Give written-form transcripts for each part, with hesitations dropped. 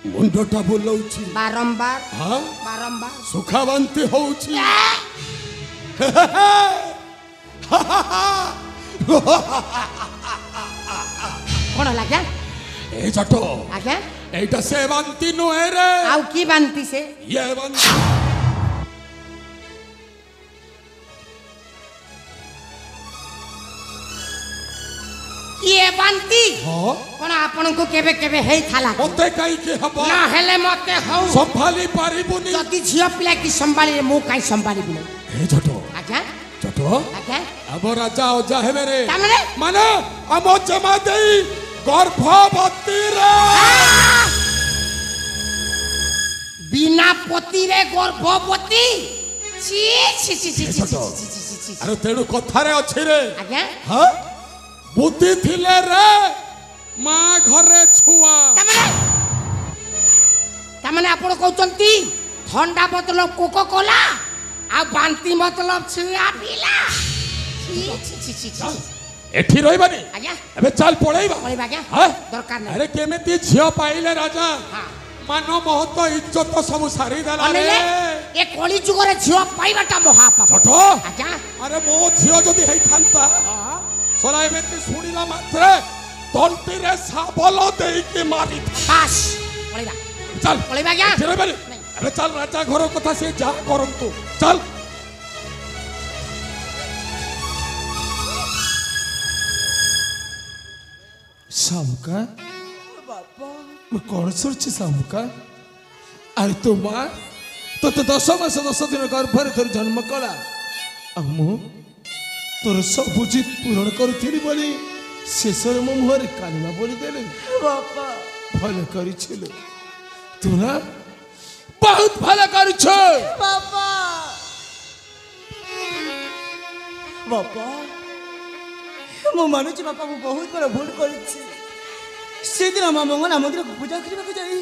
मुंडटा बुलाउछि बारंबार हाँ बारंबार सुखावंती होउछि कौन लगे ए जटो आगे एटा से बांती नुहे रे आउ की बांती से ये बांती ये बांती हाँ कौन आपण को केबे केबे हेई थाला मते काई के हबा ना हेले मते हौ संभाली पारिबुनी जदी झियो पिला की संभाली मु काई संभाली बिनो ए जटो आगे जटो आगे अब राजा ओजा हे मेरे तामरे माने अमो जमा देई गर्भवती रे बिना पति रे गर्भवती छी छी छी छी छी छी अरे तेणु कथारे अछि रे आगे हाँ बुद्धि थिले रे माँ घरे छुआ तमने आपण कहउचंती ठंडा मतलब कोको कोला आ बांती मतलब छिया पीला छी छी छी छी एठी रहिबानी आज्ञा अबे चल पळेइबा पळेइबा आज्ञा हां दरकार नै अरे केमेती झियो पाइले राजा हां मानो महत इज्जत सब सारी देला रे ए कली जुगरे झियो पाइबाटा महापाप छठो आज्ञा अरे मो झियो जदी हेई थांता सोला एमेती सुनिला मात्रे तंती रे साबल देई के मारी पास पळेइबा चल पळेइबा आज्ञा एठी रहिबानी अरे चल राजा घर कथा से जा करंतु चल शामुका मैं कौन सुरछि शामुका अरे तो माँ तो 10 मास 10 दिन गर्भरे तोर जन्म कला मु तोर सब जिद पूरण करुथिली बोली शेषर मो मुहरे कालिमा बोली देले बापा भले करिछिलो तू ना बहुत भले करिछ बापा बापा मो मानुची बापा मु बहुत बड़ भूल करिछि से दिन मां मंगला मंदिर को पूजा करबा को जाई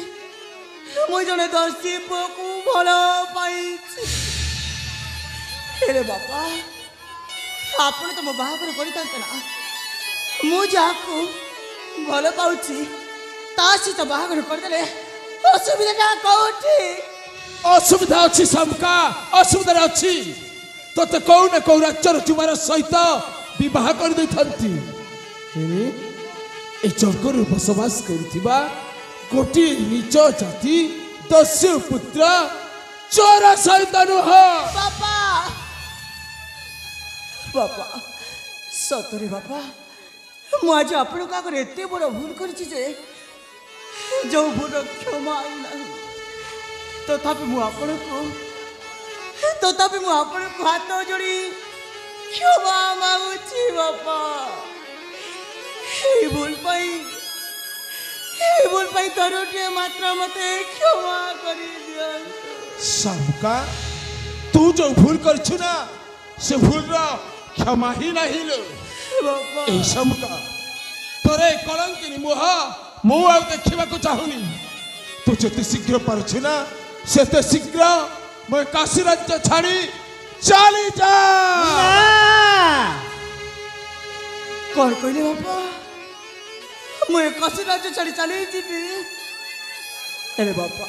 मो जने दर्शी को भलो पाइछि अरे बापा आपण तो मो बाहागर करितांत ना मु जाको भलो पाउछि तासी तो बाहागर कर देले असुविधा कोठी असुविधा अच्छी शामुका असुविधा अच्छी तो कौ न कौ राज्यर जुमार सहित विवाह कर देथंती ए जंगल बसवास करुथिबा गोटी नीच जाति दस्यु पुत्र चोर सहित नुह बापा बापा सतरे बापा मु आज आपण का करे एते बड़ भूल करछि जे जो भूल क्षमा आई तथापि मु आपण को हाथ जोड़ी क्षमा मांगुछि बापा भूल पाई तरुटे मात्र मते क्षमा करी दियो शामुका तू जो भूल करछु ना से भूल रो क्षमा ही नहीं लो बापा ए शामुका तोरे कलंकिनी मुह मु आ देखिबा को चाहुनी तू जते शीघ्र पारछु ना सेते शीघ्र मैं काशी राज्य छाड़ी चली जा कौन कहले बापा मुझे काशी राज्य छाड़ी चली जीवी अरे बापा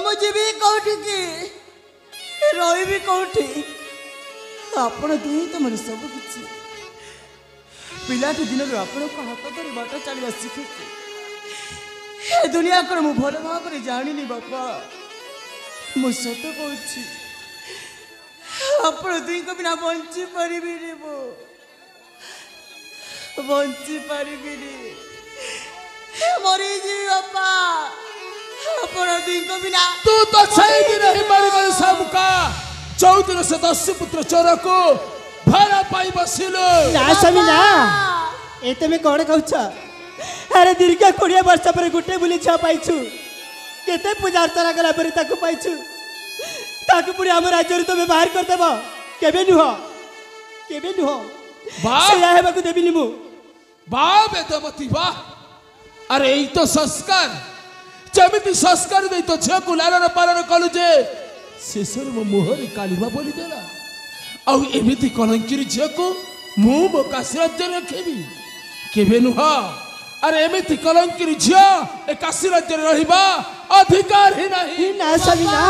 मुझे भी कौटी की रही भी कौटी आपण दुई तो मन सब किछि पिलाटी दिन आपण को हाथ धरी बाट चलवा शिखुछि दुनिया को मु भल भाव जानी बापा मु सत कहछि आपण दुई को बिना बंची परिबी रे मो बंची परिबी रे मरी जी बापा आपण दुई को बिना तू तो सही दिन ही मरी गई शामुका चौदिन से 10 पुत्र चोर को भरा पाई बसिलो ना स्वामी ना ए तुम कौन कहछ अरे दीर्घ 20 वर्ष पर गुटे बुली छा पाइछु केते पूजा अर्चना कला पर ताकू पाइछु ताकू पुरी हम राज्य तो बाहर कर देबो केबे नुह वाह से हेबा को देबिनी मु वाह बेदमती वाह अरे ई तो संस्कार जमिति संस्कार दे तो झ को लालन पालन कलु जे शेषर मो मुहरे कालिमा बोली देला आ एमिति कलंकिरी झ को मु मो काशी राज्य रखेबी केबे नुह अरे एमिति कलंकिनी झियो ए काशी राज्य रे रहिबा अधिकार ही नहीं ना स्वामी ना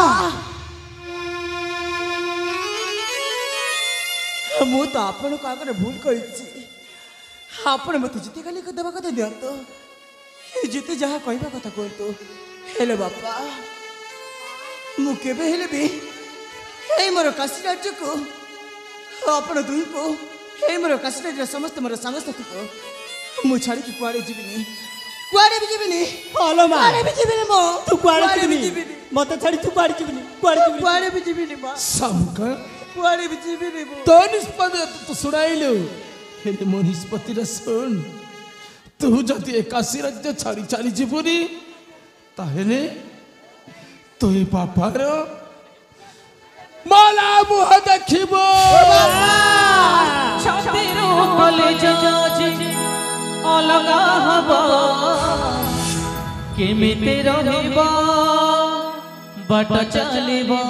ମୁଁ ତ ଆପଣଙ୍କ ଆଗରେ ଭୁଲ କରିଛି ଆପଣ ମୋତେ ଯେତେ ଖାଲି ଦେବା କଥା ଦିଅନ୍ତୁ ଯେତେ ଯାହା କହିବା କଥା କୁହନ୍ତୁ ହେଲେ ବାପା ମୁଁ କେବେ ହେଲେ ବି ଏଇ ମୋର କାଶୀ ରାଜ୍ୟକୁ ଆପଣ ଦୁହିଁକୁ ଏଇ ମୋର କାଶୀ ରାଜ୍ୟର ସମସ୍ତେ ମୋର ସାଙ୍ଗସାଥୀକୁ ମୁଁ ଛାଡ଼ିକି କୁଆଡ଼େ ଯିବିନି କୁଆଡ଼େ ବି ଯିବିନି ହଲୋ ମା କୁଆଡ଼େ ବି ଯିବିନି ମୁଁ ତୁ କୁଆଡ଼େ ବି ଯିବିନି ମତେ ଛାଡ଼ି ତୁ କୁଆଡ଼େ ଯିବିନି କୁଆଡ଼େ ବି ଯିବିନି ମା सामुका କୁଆଡ଼େ ବି ଯିବିନି ମୁଁ तो निष्पत्ति तो सुनाइलु हेले मो निष्पत्ति रे सुन तू जदि ए काशी राज्य छाड़ी चली जीवनी ताहेले तो ए बापार माला मुह देखिबो छातीरू कलेज अलगा हब केमिति रहिबा बाट चलिबा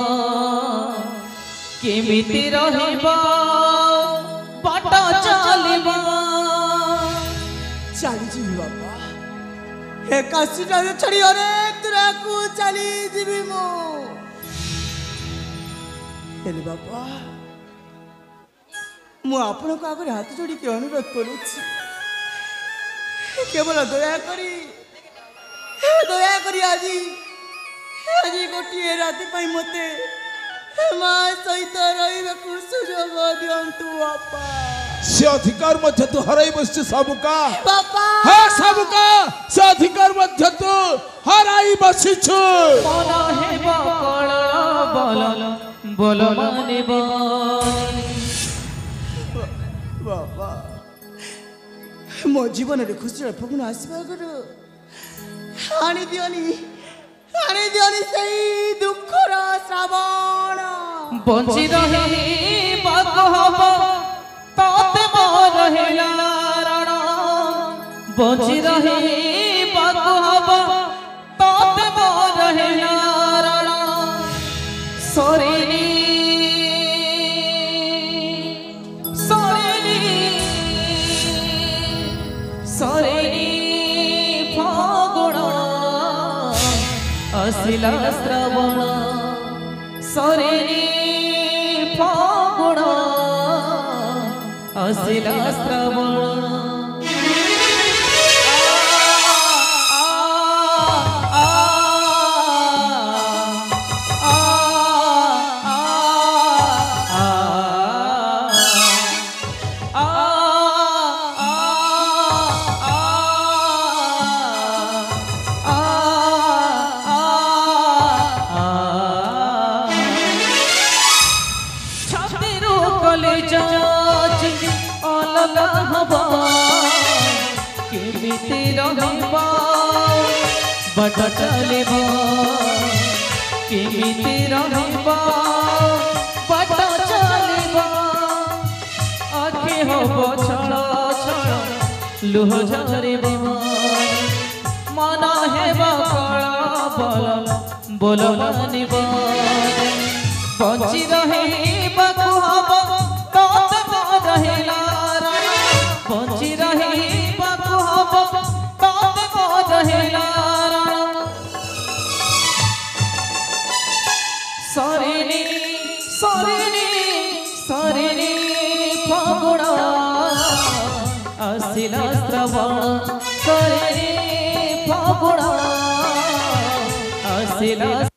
केमिति रहिबा बाट चलिबा ଚାଲି ଯିବି ବାପା ଏ କାଶୀ ରାଜ୍ୟ ଛାଡ଼ି ଅନେକ ଦୂରକୁ ଚାଲି ଯିବି ମୁଁ ହେଲେ ବାପା ମୁଁ ଆପଣଙ୍କ ଆଗରେ ହାତ ଯୋଡ଼ିକି ଅନୁରୋଧ କରୁଛି କେବଳ ଦୟାକରି ଆଜି ଗୋଟିଏ ରାତି ପାଇଁ ମୋତେ ମା ସହିତ ରହିବାକୁ ସୁଯୋଗ ଦିଅନ୍ତୁ ବାପା से अधिकार मध्य तू हराई बसछ सामुका बापा हे सामुका से अधिकार मध्य तू हराई बसछ मन हेबा कळ बल बोल मानिब बाबा मो जीवन रे खुशी फगुन आसवा गुरु आनी दियोनी सही दुखर श्रावण बंची रही बाग हब ताते मोर हेला रण बंची रही बाग हब ताते मोर हेला रण सरेनी फागुण असिला श्रावण सरेनी फागुण असिला श्रावण अलगा हब केमिति रहिबा बाट चलिब केमिति रहिबा बाट चलिब आखि हब छळ छळ लुह झरिब मन हेब कळ बल बोल मानिब बंची रहिबाकु हब बंची रहिबाकु हब ताते मोर हेला रण सरेनी फागुण असिला श्रावण सरेनी फागुण असिला